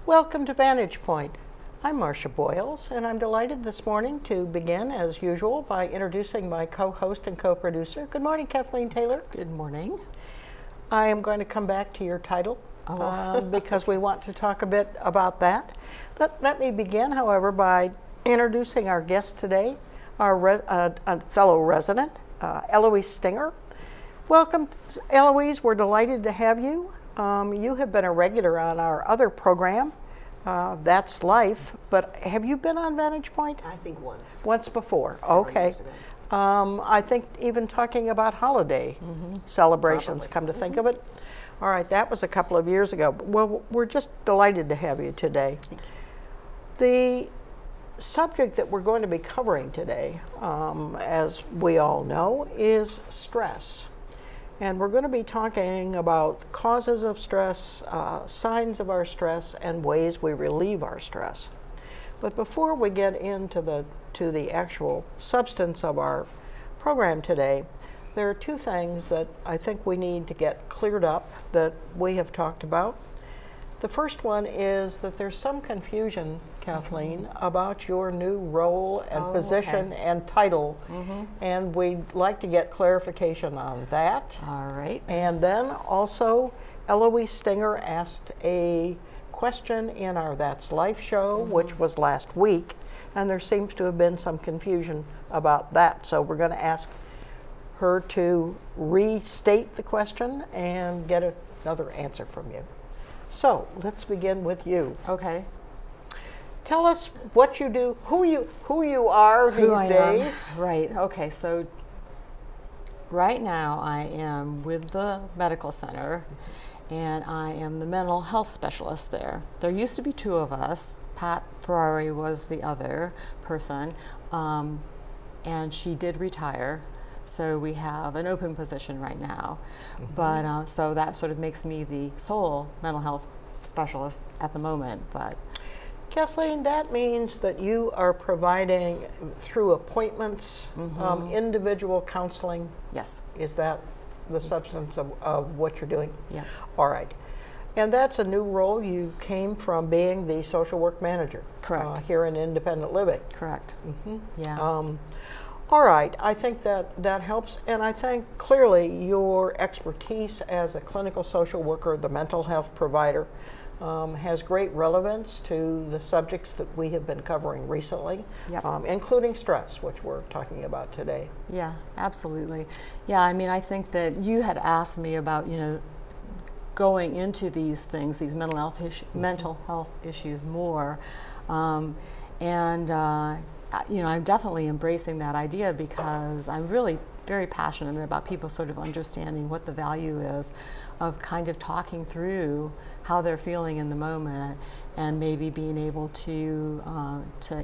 Welcome to Vantage Point. I'm Marcia Boyles, and I'm delighted this morning to begin, as usual, by introducing my co-host and co-producer. Good morning, Kathleen Taylor. Good morning. I am going to come back to your title because we want to talk a bit about that. Let me begin, however, by introducing our guest today, our fellow resident, Eloise Stinger. Welcome, Eloise. We're delighted to have you. You have been a regular on our other program, That's Life, but have you been on Vantage Point? I think once. Once before, Several okay. years ago. I think even talking about holiday celebrations, Probably. come to think of it. All right, that was a couple of years ago. Well, we're just delighted to have you today. Thank you. The subject that we're going to be covering today, as we all know, is stress. And we're going to be talking about causes of stress, signs of our stress, and ways we relieve our stress. But before we get into the actual substance of our program today, there are two things that I think we need to get cleared up that we have talked about. The first one is that there's some confusion, Kathleen, about your new role and position and title, and we'd like to get clarification on that. All right. And then also, Eloise Stinger asked a question in our That's Life show, which was last week, and there seems to have been some confusion about that. So we're going to ask her to restate the question and get another answer from you. So let's begin with you. Okay. Tell us what you do, who you are these days. Right. Okay. So right now I am with the medical center, and I am the mental health specialist there. There used to be two of us. Pat Ferrari was the other person, and she did retire. So we have an open position right now. But so that sort of makes me the sole mental health specialist at the moment. But Kathleen, that means that you are providing, through appointments, individual counseling. yes. Is that the substance of what you're doing? Yeah. All right. And that's a new role. You came from being the social work manager. Correct. Here in independent living. Correct. Yeah. All right, I think that helps, and I think clearly your expertise as a clinical social worker, the mental health provider, has great relevance to the subjects that we have been covering recently, including stress, which we're talking about today. Yeah, absolutely. Yeah, I mean, I think that you had asked me about, going into these things, these mental health issues more, I'm definitely embracing that idea because I'm really very passionate about people sort of understanding what the value is of kind of talking through how they're feeling in the moment and maybe being able to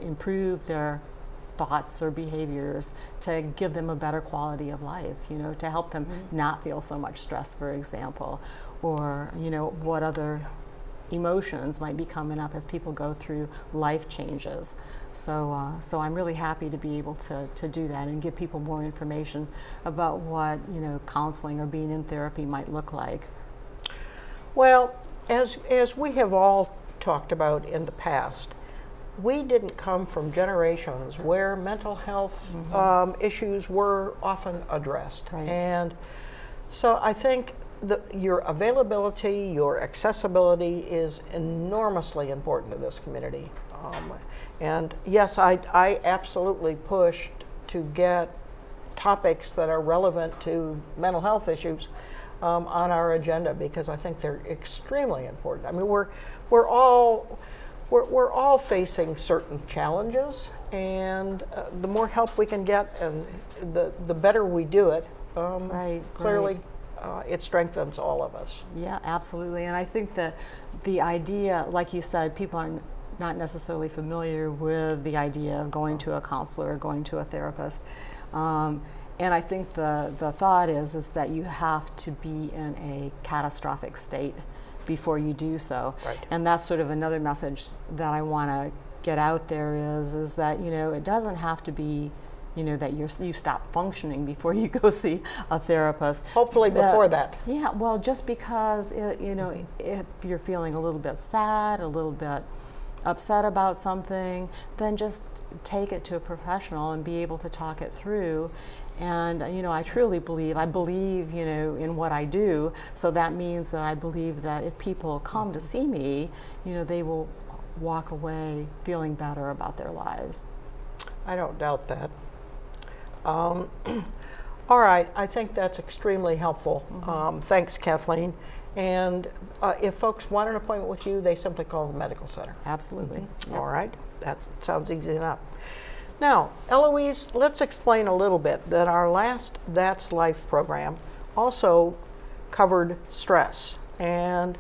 improve their thoughts or behaviors to give them a better quality of life, to help them not feel so much stress, for example, or, what other emotions might be coming up as people go through life changes. So I'm really happy to be able to do that and give people more information about what counseling or being in therapy might look like. Well, as we have all talked about in the past, we didn't come from generations where mental health issues were often addressed. Right. And so I think your availability, your accessibility is enormously important to this community. And yes, I absolutely pushed to get topics that are relevant to mental health issues on our agenda because I think they're extremely important. I mean, we're all facing certain challenges, and the more help we can get, and the better we do it. Clearly. It strengthens all of us. Yeah, absolutely. And I think that the idea, like you said, people are not necessarily familiar with the idea of going to a counselor or going to a therapist. And I think the thought is that you have to be in a catastrophic state before you do so. Right. And that's sort of another message that I want to get out there is that, it doesn't have to be you know, that you stop functioning before you go see a therapist. Hopefully before that. Yeah, well, just because, you know, if you're feeling a little bit sad, a little bit upset about something, then just take it to a professional and be able to talk it through. And, you know, I truly believe, you know, in what I do. So that means that I believe that if people come to see me, you know, they will walk away feeling better about their lives. I don't doubt that. All right, I think that's extremely helpful. Thanks, Kathleen. And if folks want an appointment with you, they simply call the medical center. Absolutely. Yep. All right, that sounds easy enough. Now, Eloise, let's explain a little bit that our last That's Life program also covered stress. And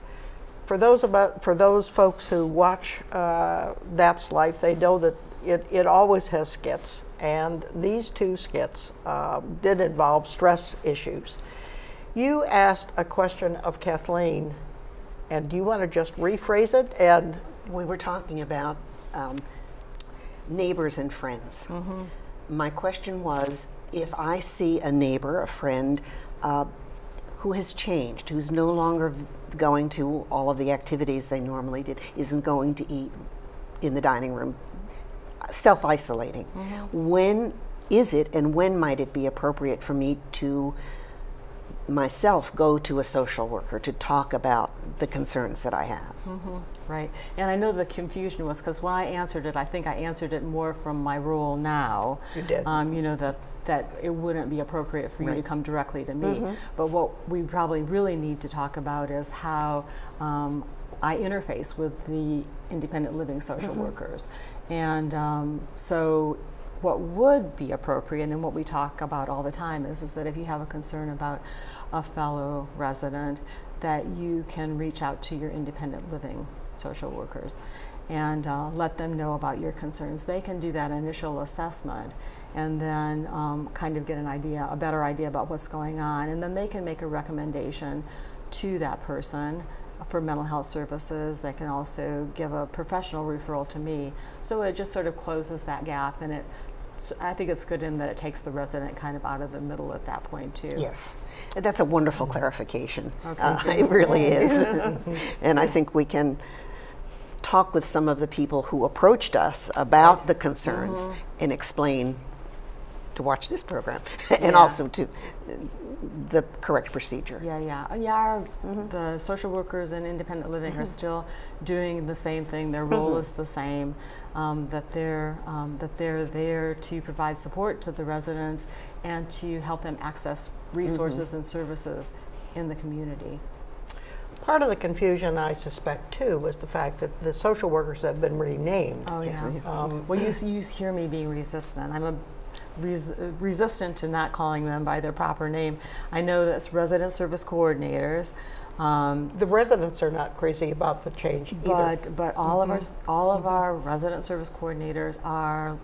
for those folks who watch That's Life, they know that it always has skits, and these two skits did involve stress issues. You asked a question of Kathleen, and do you want to just rephrase it? And we were talking about neighbors and friends. My question was, if I see a neighbor, a friend, who has changed, who's no longer going to all of the activities they normally did, isn't going to eat in the dining room, self-isolating, when is it and when might it be appropriate for me to myself go to a social worker to talk about the concerns that I have? Right, and I know the confusion was because when I answered it, I think I answered it more from my role now. You did. You know, that it wouldn't be appropriate for you to come directly to me. But what we probably really need to talk about is how I interface with the independent living social workers. And so what would be appropriate, and what we talk about all the time, is that if you have a concern about a fellow resident, that you can reach out to your independent living social workers and let them know about your concerns. They can do that initial assessment and then kind of get a better idea about what's going on, and then they can make a recommendation to that person for mental health services. They can also give a professional referral to me. So it just sort of closes that gap, and I think it's good in that it takes the resident kind of out of the middle at that point too. Yes, that's a wonderful clarification. Okay. It really is. And I think we can talk with some of the people who approached us about the concerns and explain to watch this program and also to the correct procedure. The social workers in independent living are still doing the same thing. Their role is the same. That they're there to provide support to the residents and to help them access resources and services in the community. part of the confusion, I suspect, too, was the fact that the social workers have been renamed. Oh, yeah. Well, you hear me being resistant. I'm resistant to not calling them by their proper name. I know that's resident service coordinators. The residents are not crazy about the change either. But all of our resident service coordinators are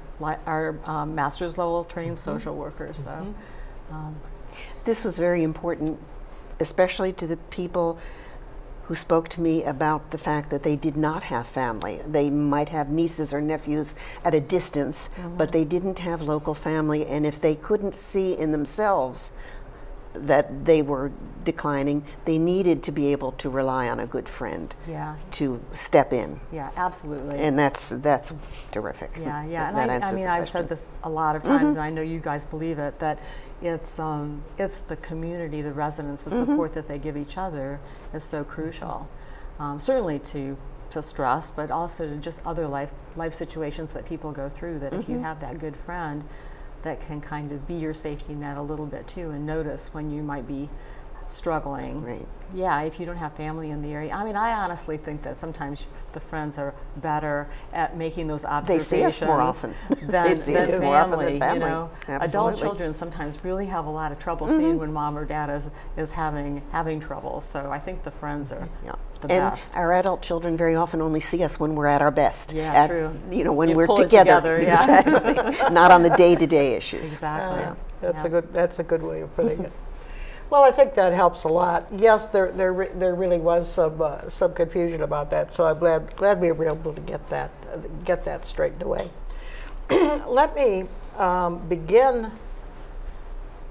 master's level trained social workers. So this was very important, especially to the people who spoke to me about the fact that they did not have family. They might have nieces or nephews at a distance, but they didn't have local family, and if they couldn't see in themselves that they were declining, they needed to be able to rely on a good friend to step in. Yeah, absolutely. And that's terrific. Yeah, yeah. And I mean, I've said this a lot of times, and I know you guys believe it, that it's the community, the residents, the support that they give each other is so crucial. Certainly to stress, but also to just other life situations that people go through, that if you have that good friend that can kind of be your safety net a little bit too, and notice when you might be struggling. Right. Yeah, if you don't have family in the area. I mean, I honestly think that sometimes the friends are better at making those observations. They see us more often than us more often than family. You know, Absolutely. Adult children sometimes really have a lot of trouble seeing when mom or dad is having trouble. So I think the friends are the best. And our adult children very often only see us when we're at our best. Yeah, true. You know, when you we're pull together. Exactly. Not on the day-to-day issues. Exactly. That's a good way of putting it. Well, I think that helps a lot. Yes, there really was some confusion about that, so I'm glad we were able to get that straightened away. let me begin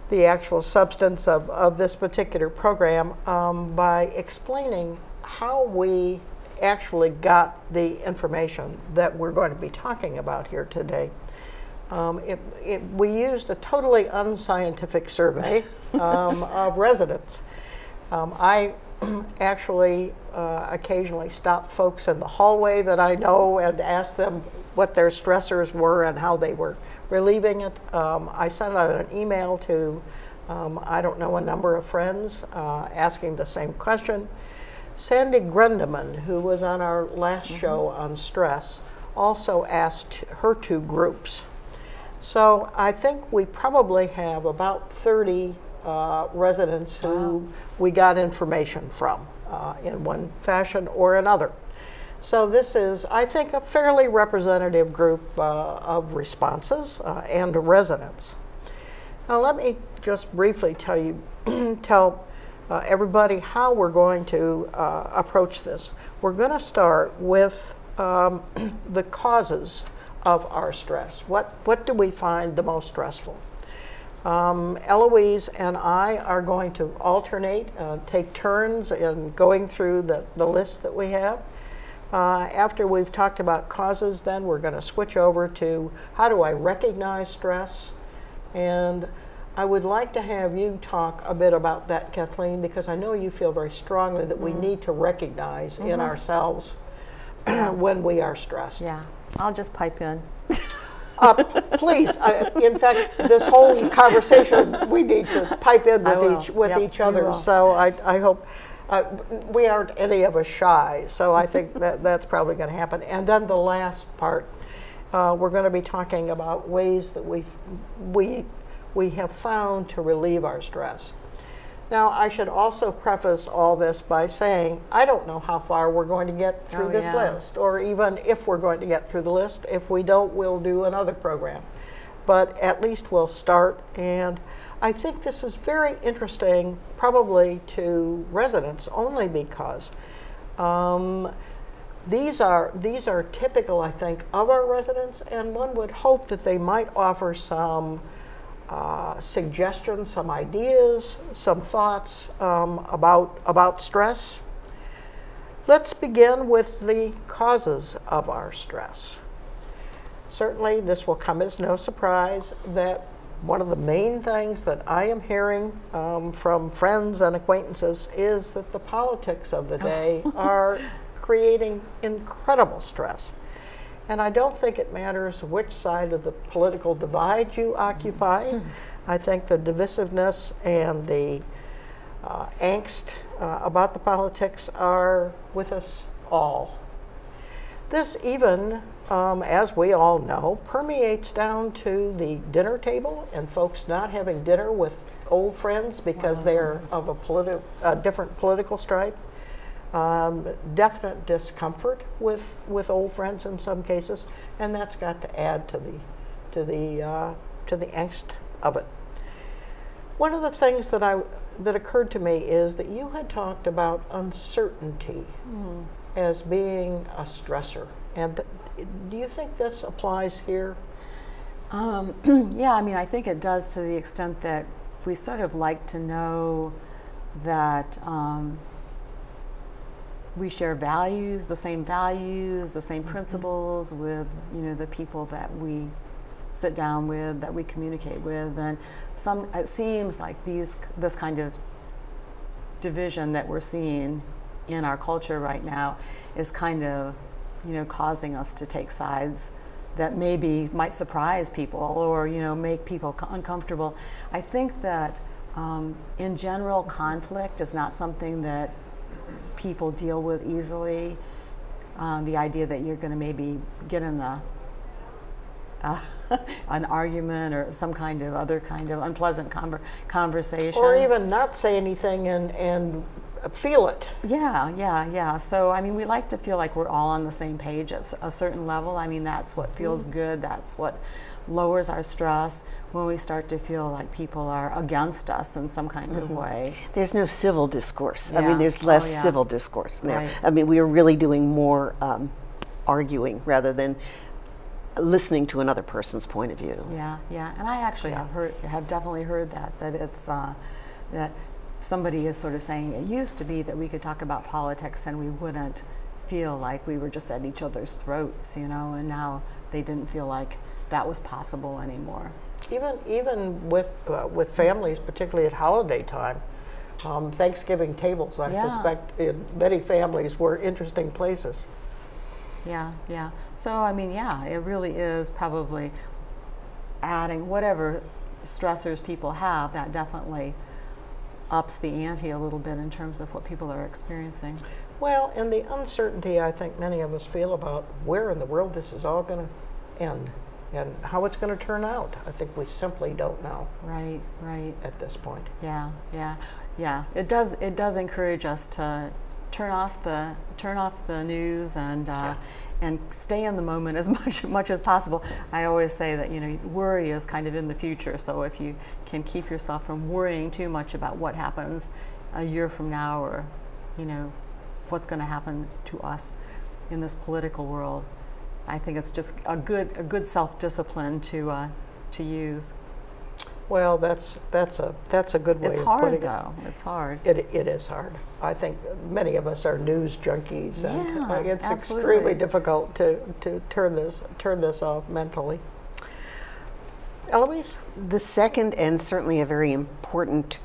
the actual substance of this particular program by explaining how we actually got the information that we're going to be talking about here today. We used a totally unscientific survey of residents. I actually occasionally stop folks in the hallway that I know and ask them what their stressors were and how they were relieving it. I sent out an email to, I don't know, a number of friends asking the same question. Sandy Grundeman, who was on our last show on stress, also asked her 2 groups. So I think we probably have about 30 residents who we got information from in one fashion or another. So this is, I think, a fairly representative group of responses and residents. Now let me just briefly tell everybody how we're going to approach this. We're going to start with the causes of our stress. What do we find the most stressful? Eloise and I are going to alternate, take turns in going through the list that we have. After we've talked about causes, then we're going to switch over to how do I recognize stress? And I would like to have you talk a bit about that, Kathleen, because I know you feel very strongly that we need to recognize in ourselves when we are stressed. Yeah, I'll just pipe in. Please, in fact, this whole conversation, we need to pipe in with each other. So I hope we aren't any of us shy. So I think that's probably going to happen. And then the last part, we're going to be talking about ways that we have found to relieve our stress. Now, I should also preface all this by saying I don't know how far we're going to get through this list, or even if we're going to get through the list. If we don't, we'll do another program. But at least we'll start, and I think this is very interesting, probably to residents, only because these are typical, I think, of our residents, and one would hope that they might offer some suggestions, some ideas, some thoughts about stress. Let's begin with the causes of our stress. Certainly, this will come as no surprise that one of the main things that I am hearing from friends and acquaintances is that the politics of the day are creating incredible stress. And I don't think it matters which side of the political divide you occupy. I think the divisiveness and the angst about the politics are with us all. This even, as we all know, permeates down to the dinner table and folks not having dinner with old friends because they're of a different political stripe. Definite discomfort with old friends in some cases, and that's got to add to the angst of it. One of the things that occurred to me is that you had talked about uncertainty as being a stressor, and do you think this applies here? Yeah, I mean, I think it does to the extent that we sort of like to know that we share values, the same principles with, the people that we sit down with, that we communicate with, and it seems like this kind of division that we're seeing in our culture right now is kind of, causing us to take sides that maybe might surprise people or, make people uncomfortable. I think that in general, conflict is not something that people deal with easily. The idea that you're going to maybe get in an argument or some kind of other kind of unpleasant conversation. Or even not say anything and feel it. Yeah. So, I mean, we like to feel like we're all on the same page at a certain level. I mean, that's what feels good. That's what lowers our stress when we start to feel like people are against us in some kind of way. There's no civil discourse. I mean, there's less civil discourse now. Right. I mean, we are really doing more arguing rather than listening to another person's point of view. Yeah, yeah, and I actually have definitely heard that it's that somebody is sort of saying it used to be that we could talk about politics and we wouldn't feel like we were just at each other's throats, you know, and now they didn't feel like that was possible anymore. Even with families, particularly at holiday time, Thanksgiving tables, I suspect, in many families were interesting places. Yeah, yeah. So, I mean, yeah, it really is probably adding whatever stressors people have, that definitely ups the ante a little bit in terms of what people are experiencing. Well, and the uncertainty I think many of us feel about where in the world this is all going to end and how it's going to turn out. I think we simply don't know. Right, right. At this point. Yeah, yeah, yeah. It does encourage us to turn off the news and stay in the moment as much as possible. I always say that, you know, worry is kind of in the future. So if you can keep yourself from worrying too much about what happens a year from now, or, you know, what's going to happen to us in this political world, I think it's just a good self-discipline to use. Well, that's a good way of putting it. It's hard, though. It's hard. It is hard. I think many of us are news junkies, and it's absolutely extremely difficult to turn this off mentally. Eloise? The second, and certainly a very important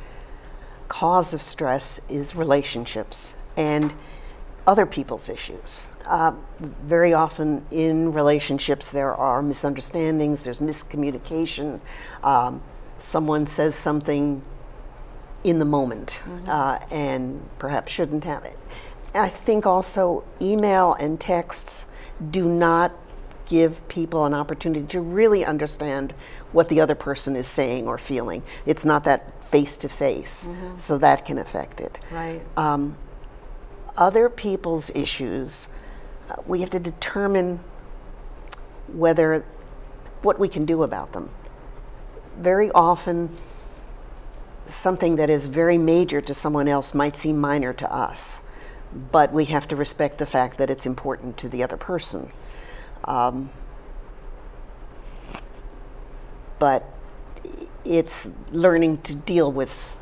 cause of stress, is relationships and other people's issues. Very often in relationships there are misunderstandings, there's miscommunication. Someone says something in the moment and perhaps shouldn't have it. I think also email and texts do not give people an opportunity to really understand what the other person is saying or feeling. It's not that face-to-face, so that can affect it. Right. Other people's issues, we have to determine what we can do about them. Very often, something that is very major to someone else might seem minor to us, but we have to respect the fact that it's important to the other person. But it's learning to deal with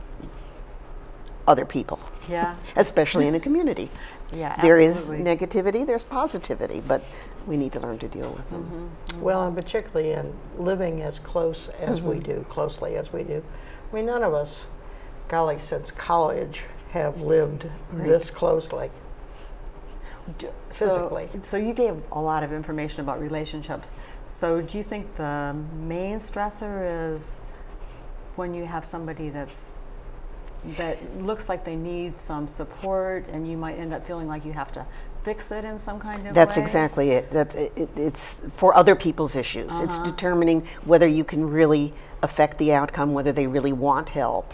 other people. Yeah. Especially in a community. Yeah, there absolutely. is negativity, there's positivity, but we need to learn to deal with them. Well, and particularly in living as close as we do, closely as we do. I mean, none of us, golly, since college have lived this closely, physically. So you gave a lot of information about relationships. So do you think the main stressor is when you have somebody that looks like they need some support, and you might end up feeling like you have to fix it in some kind of That's way? exactly it. It's for other people's issues. It's determining whether you can really affect the outcome, whether they really want help.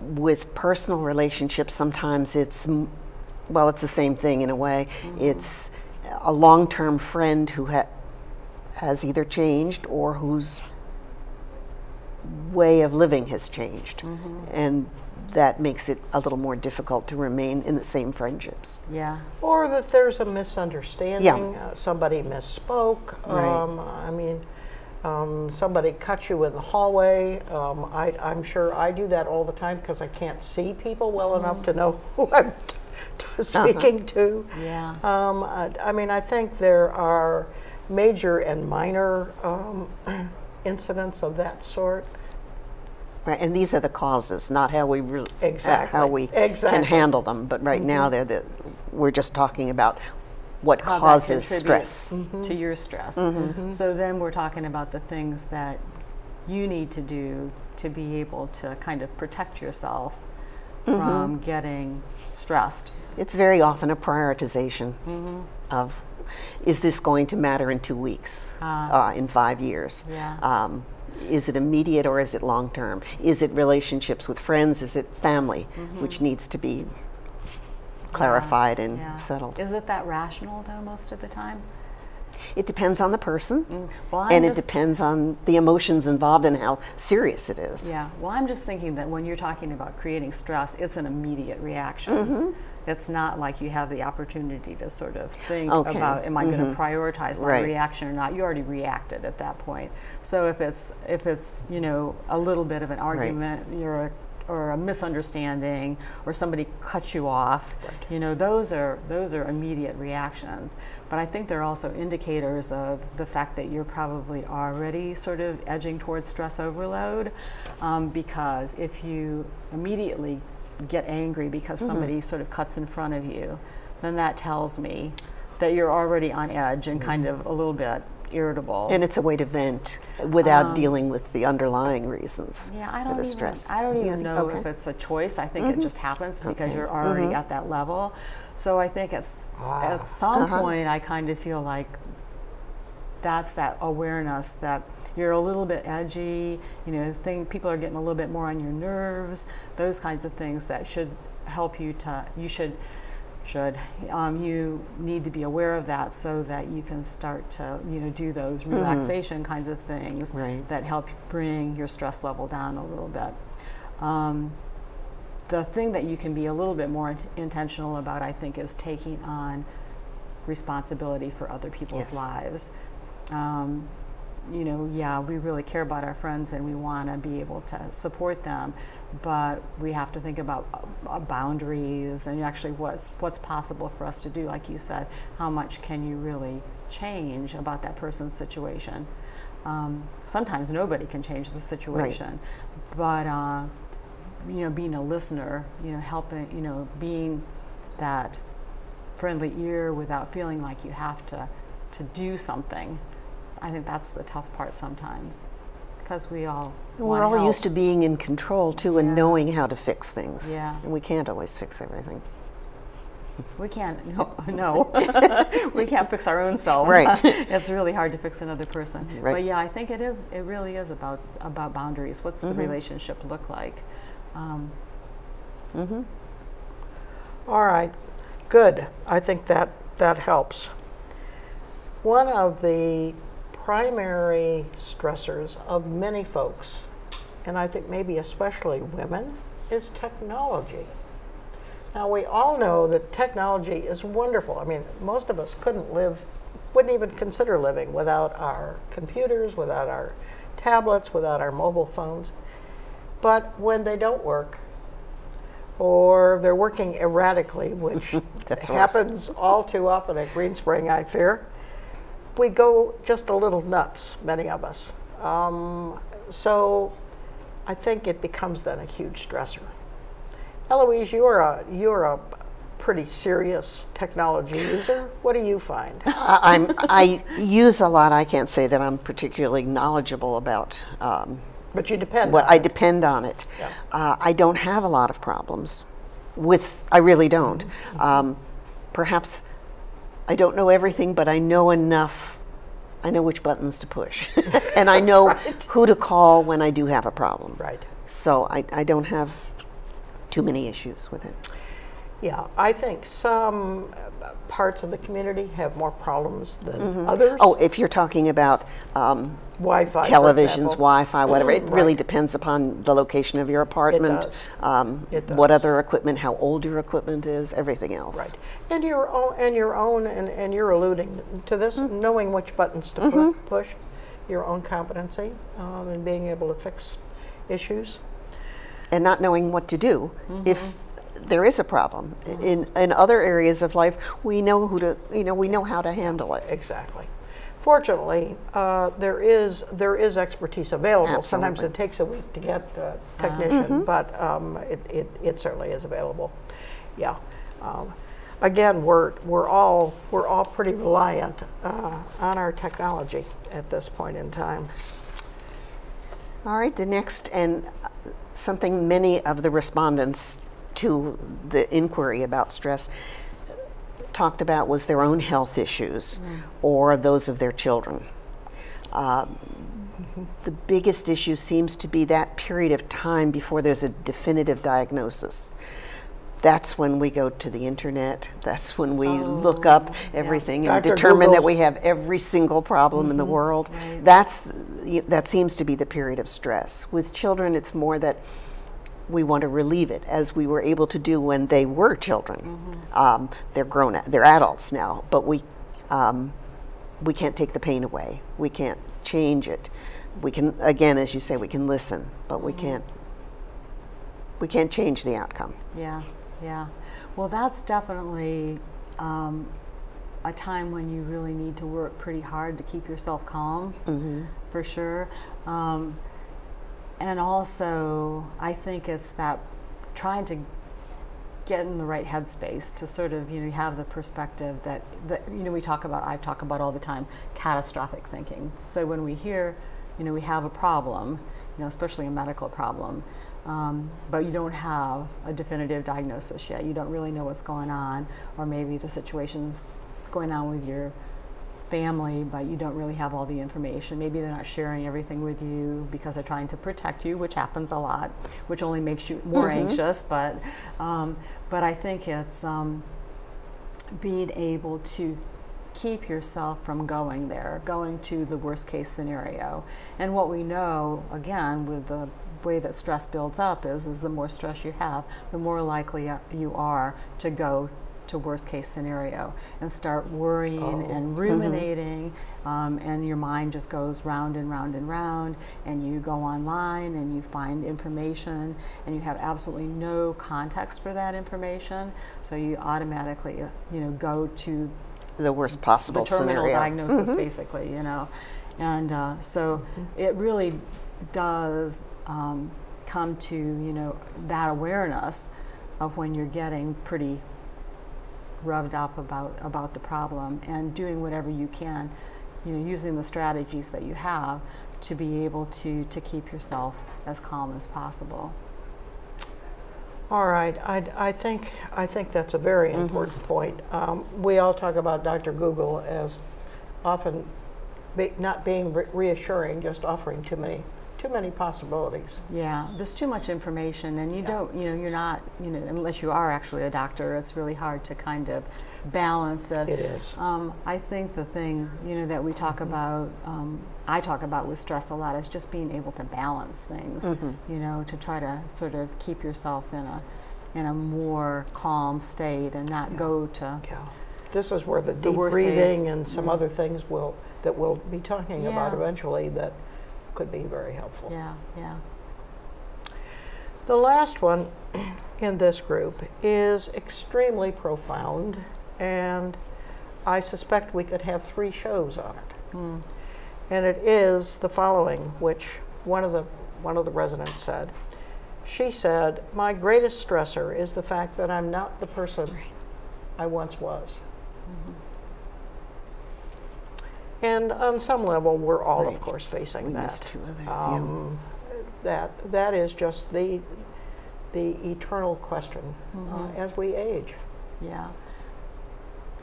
With personal relationships, sometimes it's the same thing in a way. It's a long-term friend who has either changed or whose way of living has changed, and that makes it a little more difficult to remain in the same friendships. Yeah. Or that there's a misunderstanding, somebody misspoke. I mean, somebody cut you in the hallway. I'm sure I do that all the time because I can't see people well enough to know who I'm speaking to. Yeah. I mean, I think there are major and minor incidents of that sort. Right, and these are the causes, not how we Exactly. can handle them. But right now, we're just talking about what How causes that stress to your stress. So then we're talking about the things that you need to do to be able to kind of protect yourself from getting stressed. It's very often a prioritization of, is this going to matter in 2 weeks, in 5 years? Yeah. Is it immediate or is it long term? Is it relationships with friends? Is it family, which needs to be clarified and settled? Is it that rational, though, most of the time? It depends on the person, Well, and it depends on the emotions involved and how serious it is. Yeah, well, I'm just thinking that when you're talking about creating stress, it's an immediate reaction. it's not like you have the opportunity to sort of think Okay. about, am I going to prioritize my Right. reaction or not? You already reacted at that point. So if it's you know, a little bit of an argument, or a misunderstanding, or somebody cuts you off, you know, those are immediate reactions. But I think they're also indicators of the fact that you're probably already sort of edging towards stress overload, because if you immediately get angry because somebody sort of cuts in front of you, then that tells me that you're already on edge and kind of a little bit irritable. And it's a way to vent without dealing with the underlying reasons for the stress. I don't even know if it's a choice. I think it just happens because you're already at that level. So I think at some point I kind of feel like that's that awareness that you're a little bit edgy, you know, people are getting a little bit more on your nerves, those kinds of things that should help you to, you need to be aware of that so that you can start to, you know, do those relaxation kinds of things that help bring your stress level down a little bit. The thing that you can be a little bit more intentional about, I think, is taking on responsibility for other people's lives. You know, yeah, we really care about our friends and we want to be able to support them, but we have to think about boundaries and actually what's possible for us to do. Like you said, how much can you really change about that person's situation? Sometimes nobody can change the situation, but you know, being a listener, you know, helping, you know, being that friendly ear without feeling like you have to do something. I think that's the tough part sometimes, because we're all used to being in control too, and knowing how to fix things. Yeah. And we can't always fix everything. We can't. No. We can't fix our own selves. Right. It's really hard to fix another person. Right. But yeah, I think it is. It really is about boundaries. What's the relationship look like? All right. Good. I think that helps. One of the primary stressors of many folks, and I think maybe especially women, is technology. Now, we all know that technology is wonderful. I mean, most of us wouldn't even consider living without our computers, without our tablets, without our mobile phones. But when they don't work, or they're working erratically, which happens all too often at Green Spring, I fear, we go just a little nuts, many of us. So I think it becomes then a huge stressor. Eloise, you're a pretty serious technology user. What do you find? I use a lot. I can't say that I'm particularly knowledgeable about. But you depend what on I it. depend on it. Yeah. I don't have a lot of problems with. I really don't. Perhaps I don't know everything, but I know enough. I know which buttons to push, and I know who to call when I do have a problem. Right. So I don't have too many issues with it. Yeah, I think some parts of the community have more problems than others. Oh, if you're talking about Wi-Fi, televisions, Wi-Fi, whatever, it really Right. depends upon the location of your apartment, It does. what other equipment, how old your equipment is, everything else. Right, and and you're alluding to this, knowing which buttons to push, your own competency, and being able to fix issues. And not knowing what to do if there is a problem. In other areas of life, we know we know how to handle it. Exactly. Fortunately, there is expertise available. Sometimes Absolutely. it takes a week to get a technician, but it certainly is available. Yeah. Again, we're all pretty reliant on our technology at this point in time. All right, the next, and something many of the respondents to the inquiry about stress talked about was their own health issues or those of their children. The biggest issue seems to be that period of time before there's a definitive diagnosis. That's when we go to the internet. That's when we look up everything and Dr. determine that Google's. we have every single problem in the world. Right. That seems to be the period of stress. With children, it's more that we want to relieve it, as we were able to do when they were children. They're grown, they're adults now, but we can't take the pain away. We can't change it. We can, again, as you say, we can listen, but we can't change the outcome. Yeah, yeah. Well, that's definitely a time when you really need to work pretty hard to keep yourself calm, for sure. And also, I think it's that trying to get in the right headspace to sort of, you know, have the perspective that you know, I talk about all the time, catastrophic thinking. So when we hear, you know, we have a problem, you know, especially a medical problem, but you don't have a definitive diagnosis yet. You don't really know what's going on, or maybe the situation's going on with your family, but you don't really have all the information. Maybe they're not sharing everything with you because they're trying to protect you, which happens a lot, which only makes you more anxious. But I think it's being able to keep yourself from going to the worst case scenario. And what we know, again, with the way that stress builds up is the more stress you have, the more likely you are to go to worst case scenario and start worrying and ruminating, and your mind just goes round and round and round, and you go online and you find information and you have absolutely no context for that information, so you automatically you know, go to the worst possible the terminal scenario. diagnosis, basically, you know. And so it really does come to, you know, that awareness of when you're getting pretty rubbed up about the problem, and doing whatever you can, you know, using the strategies that you have to be able to keep yourself as calm as possible. All right, I think that's a very important point. We all talk about Dr. Google as often not being reassuring, just offering too many possibilities. Yeah, there's too much information, and you don't, you know, you're not, you know, unless you are actually a doctor, it's really hard to kind of balance it. It is. I think the thing, you know, that we talk about, I talk about with stress a lot, is just being able to balance things, you know, to try to sort of keep yourself in a more calm state and not go to. Yeah. This is where the deep breathing and some other things that we'll be talking about eventually that could be very helpful. Yeah, yeah. The last one in this group is extremely profound, and I suspect we could have 3 shows on it. And it is the following, which one of the residents said. She said, "My greatest stressor is the fact that I'm not the person I once was." And on some level, we're all, of course, facing that. Missed 2 others. That is just the eternal question as we age. Yeah.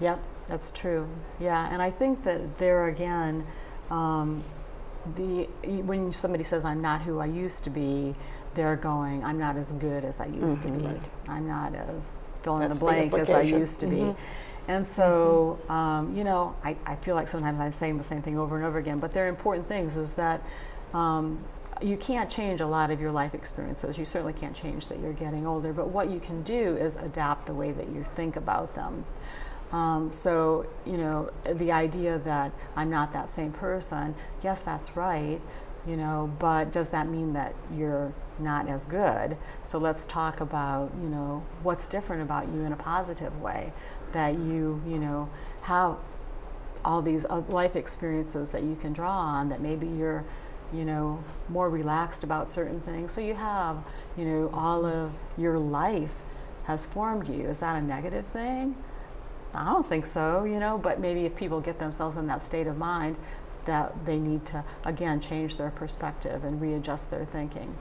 Yep, that's true. Yeah, and I think that there again, when somebody says, "I'm not who I used to be," they're going, "I'm not as good as I used to be. I'm not as fill in the blank as I used to be." And so, you know, I feel like sometimes I'm saying the same thing over and over again, but they're important things, is that you can't change a lot of your life experiences. You certainly can't change that you're getting older, but what you can do is adapt the way that you think about them. So, you know, the idea that I'm not that same person, yes, that's right, you know, but does that mean that you're not as good? So let's talk about, you know, what's different about you in a positive way, that you know, have all these life experiences that you can draw on, that maybe you're, you know, more relaxed about certain things. So you have, you know, all of your life has formed you. Is that a negative thing? I don't think so, you know, but maybe if people get themselves in that state of mind, that they need to, again, change their perspective and readjust their thinking.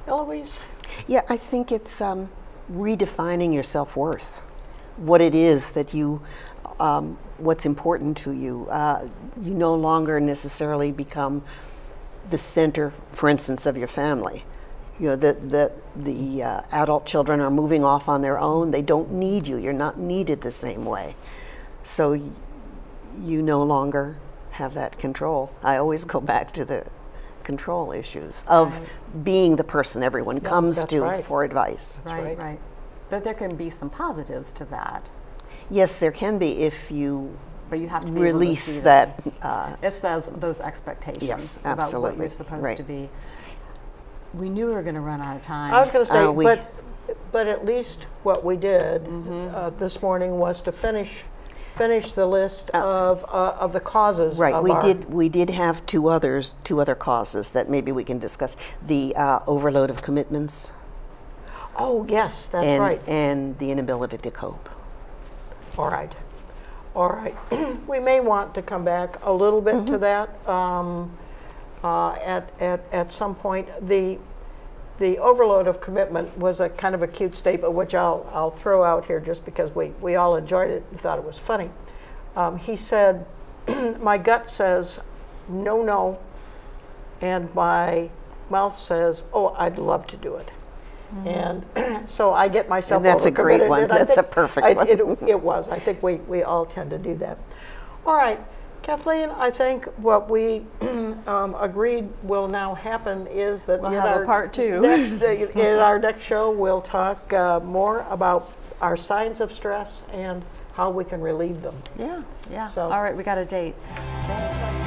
Eloise? Yeah, I think it's redefining your self-worth, what it is that you, what's important to you. You no longer necessarily become the center, for instance, of your family. You know, the adult children are moving off on their own. They don't need you. You're not needed the same way. So you no longer have that control. I always go back to the control issues of being the person everyone comes to for advice. Right, right. But there can be some positives to that. Yes, there can be if you, but you have to be release able to see that. It's those expectations Yes, about what you're supposed to be. We knew we were going to run out of time. I was going to say, but at least what we did this morning was to finish the list of the causes. Right. Of we did have two other causes that maybe we can discuss. The overload of commitments. Oh yes, that's right. And the inability to cope. All right. All right. We may want to come back a little bit to that at some point. The overload of commitment was a kind of a cute statement, which I'll throw out here just because we all enjoyed it and thought it was funny. He said, my gut says, no, no, and my mouth says, oh, I'd love to do it. And so I get myself and that's a great one. That's a perfect one. It was. I think we all tend to do that. All right. Kathleen, I think what we agreed will now happen is that we'll have a part two. In our next show, we'll talk more about our signs of stress and how we can relieve them. Yeah, yeah. So, all right, we got a date. Okay.